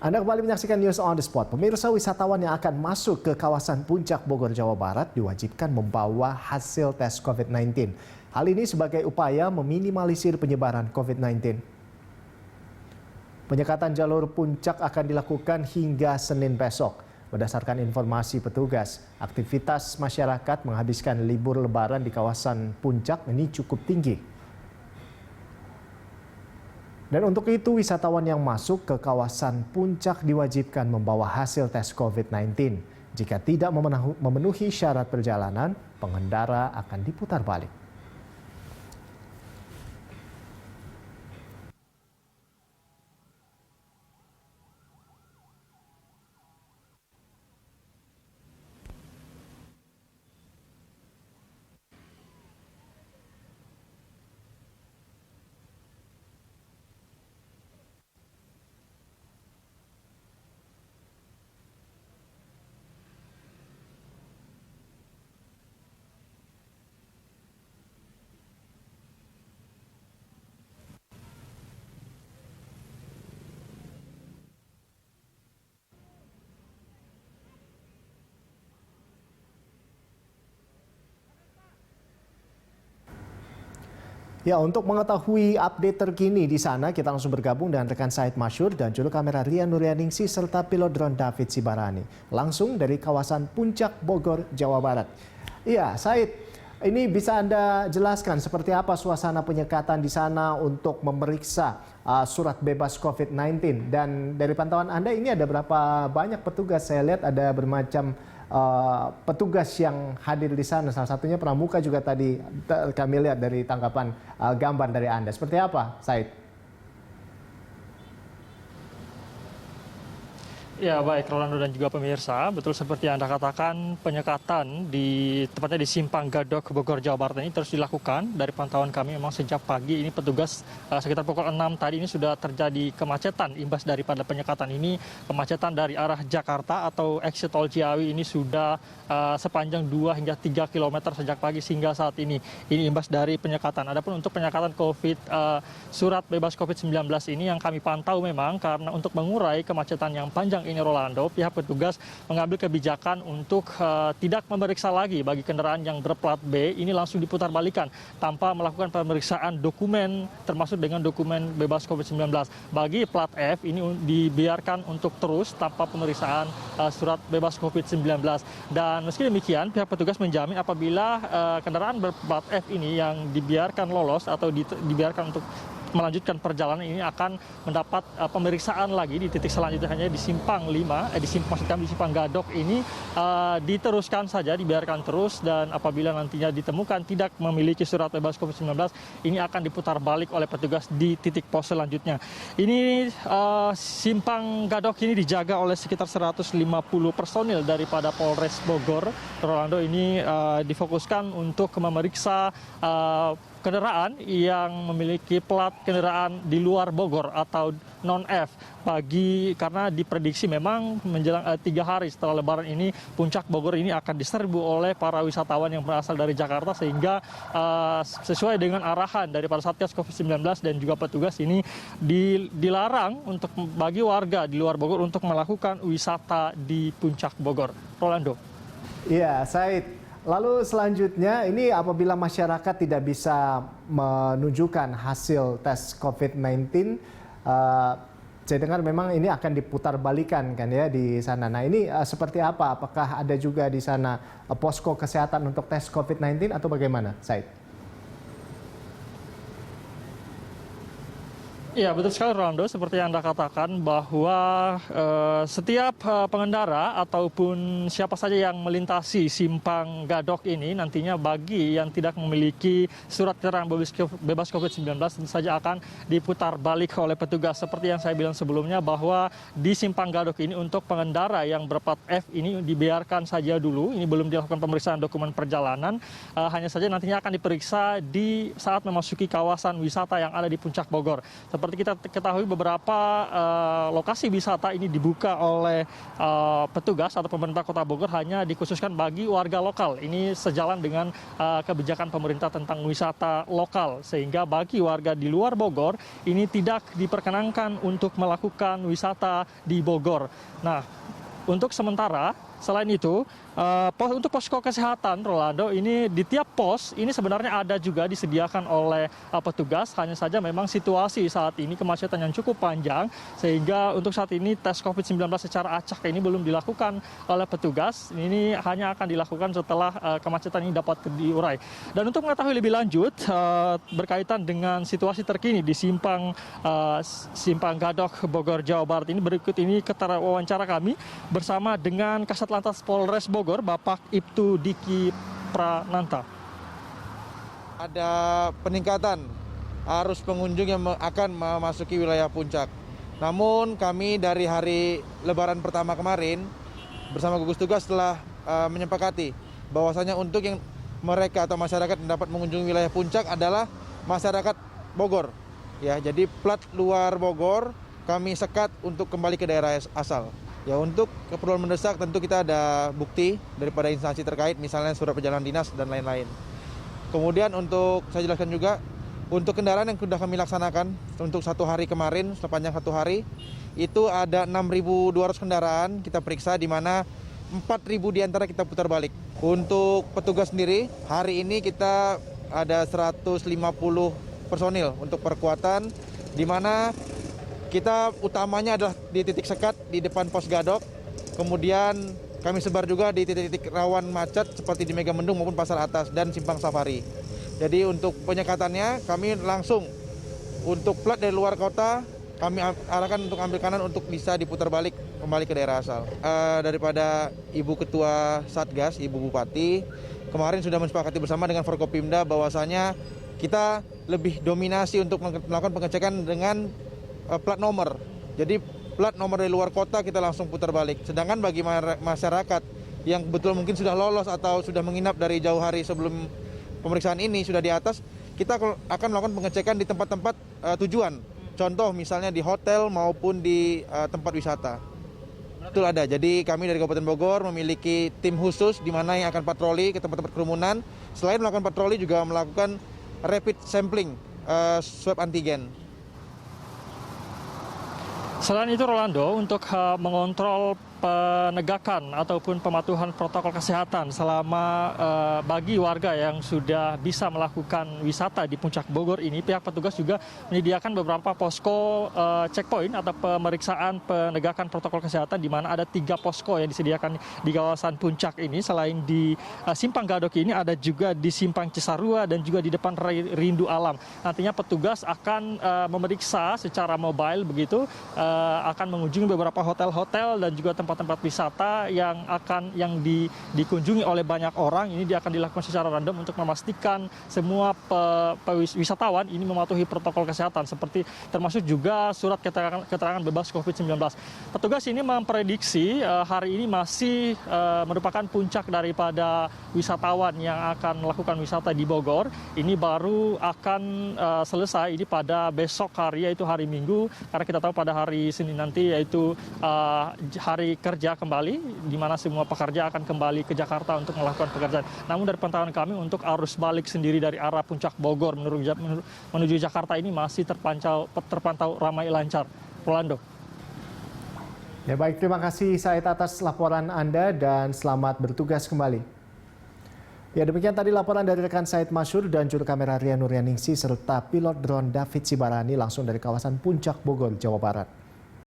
Anda kembali menyaksikan News on the Spot. Pemirsa, wisatawan yang akan masuk ke kawasan Puncak Bogor, Jawa Barat diwajibkan membawa hasil tes COVID-19. Hal ini sebagai upaya meminimalisir penyebaran COVID-19. Penyekatan jalur Puncak akan dilakukan hingga Senin besok. Berdasarkan informasi petugas, aktivitas masyarakat menghabiskan libur lebaran di kawasan Puncak ini cukup tinggi. Dan untuk itu, wisatawan yang masuk ke kawasan Puncak diwajibkan membawa hasil tes COVID-19. Jika tidak memenuhi syarat perjalanan, pengendara akan diputar balik. Ya, untuk mengetahui update terkini di sana, kita langsung bergabung dengan rekan Said Masyur dan juru kamera Rian Nuryaningsi serta pilot drone David Sibarani. Langsung dari kawasan Puncak Bogor, Jawa Barat. Iya, Said, ini bisa Anda jelaskan seperti apa suasana penyekatan di sana untuk memeriksa surat bebas COVID-19? Dan dari pantauan Anda ini ada berapa banyak petugas? Saya lihat ada bermacam petugas yang hadir di sana. Salah satunya pramuka juga tadi kami lihat dari tangkapan gambar dari Anda. Seperti apa, Said? Ya, baik Rolando dan juga pemirsa, betul seperti yang Anda katakan, penyekatan tepatnya di Simpang Gadok, Bogor, Jawa Barat ini terus dilakukan. Dari pantauan kami memang sejak pagi ini petugas sekitar pukul 6 tadi ini sudah terjadi kemacetan. Imbas daripada penyekatan ini, kemacetan dari arah Jakarta atau exit tol Ciawi ini sudah sepanjang 2 hingga 3 km sejak pagi hingga saat ini. Ini imbas dari penyekatan. Adapun untuk penyekatan surat bebas COVID-19 ini yang kami pantau memang karena untuk mengurai kemacetan yang panjang ini Rolando, pihak petugas mengambil kebijakan untuk tidak memeriksa lagi bagi kendaraan yang berplat B, ini langsung diputar balikan tanpa melakukan pemeriksaan dokumen termasuk dengan dokumen bebas COVID-19. Bagi plat F ini dibiarkan untuk terus tanpa pemeriksaan surat bebas COVID-19. Dan meski demikian, pihak petugas menjamin apabila kendaraan berplat F ini yang dibiarkan lolos atau dibiarkan untuk melanjutkan perjalanan ini akan mendapat pemeriksaan lagi di titik selanjutnya, hanya di Simpang 5, di Simpang Gadok ini diteruskan saja, dibiarkan terus, dan apabila nantinya ditemukan tidak memiliki surat bebas COVID-19, ini akan diputar balik oleh petugas di titik pos selanjutnya. Ini Simpang Gadok ini dijaga oleh sekitar 150 personil daripada Polres Bogor. Rolando, ini difokuskan untuk memeriksa kendaraan yang memiliki plat kendaraan di luar Bogor atau non-F karena diprediksi memang menjelang 3 hari setelah Lebaran ini Puncak Bogor ini akan diserbu oleh para wisatawan yang berasal dari Jakarta, sehingga sesuai dengan arahan daripada Satgas COVID-19 dan juga petugas ini dilarang untuk bagi warga di luar Bogor untuk melakukan wisata di Puncak Bogor. Rolando. Iya, Said. Lalu selanjutnya, ini apabila masyarakat tidak bisa menunjukkan hasil tes COVID-19, saya dengar memang ini akan diputar balikan kan ya di sana. Nah, ini seperti apa? Apakah ada juga di sana posko kesehatan untuk tes COVID-19 atau bagaimana, Said? Ya, betul sekali Rolando, seperti yang Anda katakan bahwa setiap pengendara ataupun siapa saja yang melintasi Simpang Gadok ini nantinya bagi yang tidak memiliki surat keterangan bebas COVID-19 tentu saja akan diputar balik oleh petugas. Seperti yang saya bilang sebelumnya bahwa di Simpang Gadok ini untuk pengendara yang berplat F ini dibiarkan saja dulu, ini belum dilakukan pemeriksaan dokumen perjalanan, hanya saja nantinya akan diperiksa di saat memasuki kawasan wisata yang ada di Puncak Bogor. seperti kita ketahui beberapa lokasi wisata ini dibuka oleh petugas atau pemerintah Kota Bogor hanya dikhususkan bagi warga lokal. Ini sejalan dengan kebijakan pemerintah tentang wisata lokal, sehingga bagi warga di luar Bogor ini tidak diperkenankan untuk melakukan wisata di Bogor. Nah, untuk sementara, selain itu, untuk posko kesehatan, Rolando, ini di tiap pos ini sebenarnya ada juga disediakan oleh petugas. Hanya saja memang situasi saat ini kemacetan yang cukup panjang, sehingga untuk saat ini tes COVID-19 secara acak ini belum dilakukan oleh petugas. Ini hanya akan dilakukan setelah kemacetan ini dapat diurai. Dan untuk mengetahui lebih lanjut berkaitan dengan situasi terkini di Simpang Gadok, Bogor, Jawa Barat ini, berikut ini keterangan wawancara kami bersama dengan Kasat Lantas Polres Bogor, Bapak Ibtu Diki Prananta. Ada peningkatan arus pengunjung yang akan memasuki wilayah puncak. Namun kami dari hari Lebaran pertama kemarin bersama gugus tugas telah menyepakati bahwasanya untuk yang mereka atau masyarakat yang dapat mengunjungi wilayah puncak adalah masyarakat Bogor. Ya, jadi plat luar Bogor kami sekat untuk kembali ke daerah asal. Ya, untuk keperluan mendesak tentu kita ada bukti daripada instansi terkait, misalnya surat perjalanan dinas dan lain-lain. Kemudian untuk saya jelaskan juga, untuk kendaraan yang sudah kami laksanakan untuk satu hari kemarin, sepanjang satu hari, itu ada 6.200 kendaraan kita periksa, di mana 4.000 diantara kita putar balik. Untuk petugas sendiri, hari ini kita ada 150 personil untuk perkuatan, di mana kita utamanya adalah di titik sekat di depan pos Gadok, kemudian kami sebar juga di titik-titik rawan macet seperti di Megamendung maupun Pasar Atas dan Simpang Safari. Jadi untuk penyekatannya kami langsung untuk plat dari luar kota kami arahkan untuk ambil kanan untuk bisa diputar balik kembali ke daerah asal. Daripada Ibu Ketua Satgas, Ibu Bupati, kemarin sudah mensepakati bersama dengan Forkopimda bahwasanya kita lebih dominasi untuk melakukan pengecekan dengan plat nomor. Jadi plat nomor dari luar kota kita langsung putar balik. Sedangkan bagi masyarakat yang betul mungkin sudah lolos atau sudah menginap dari jauh hari sebelum pemeriksaan ini sudah di atas, kita akan melakukan pengecekan di tempat-tempat tujuan. Contoh misalnya di hotel maupun di tempat wisata. Itu ada. Jadi kami dari Kabupaten Bogor memiliki tim khusus di mana yang akan patroli ke tempat-tempat kerumunan. Selain melakukan patroli juga melakukan rapid sampling swab antigen. Selain itu, Rolando, untuk mengontrol penegakan ataupun pematuhan protokol kesehatan selama bagi warga yang sudah bisa melakukan wisata di Puncak Bogor ini, pihak petugas juga menyediakan beberapa posko checkpoint atau pemeriksaan penegakan protokol kesehatan, di mana ada 3 posko yang disediakan di kawasan Puncak ini. Selain di Simpang Gadok ini, ada juga di Simpang Cisarua dan juga di depan Rindu Alam. Nantinya petugas akan memeriksa secara mobile begitu, akan mengunjungi beberapa hotel-hotel dan juga tempat-tempat wisata yang dikunjungi oleh banyak orang. Ini akan dilakukan secara random untuk memastikan semua wisatawan ini mematuhi protokol kesehatan, seperti termasuk juga surat keterangan bebas COVID-19. Petugas ini memprediksi hari ini masih merupakan puncak daripada wisatawan yang akan melakukan wisata di Bogor. Ini baru akan selesai ini pada besok hari, yaitu hari Minggu, karena kita tahu pada hari Senin nanti yaitu hari kerja kembali, di mana semua pekerja akan kembali ke Jakarta untuk melakukan pekerjaan. Namun dari pantauan kami, untuk arus balik sendiri dari arah Puncak Bogor menuju Jakarta ini masih terpantau ramai lancar. Rolando. Ya baik, terima kasih Said atas laporan Anda dan selamat bertugas kembali. Ya, demikian tadi laporan dari rekan Said Masyur dan juru kamera Rian Nuryaningsi serta pilot drone David Sibarani langsung dari kawasan Puncak Bogor, Jawa Barat.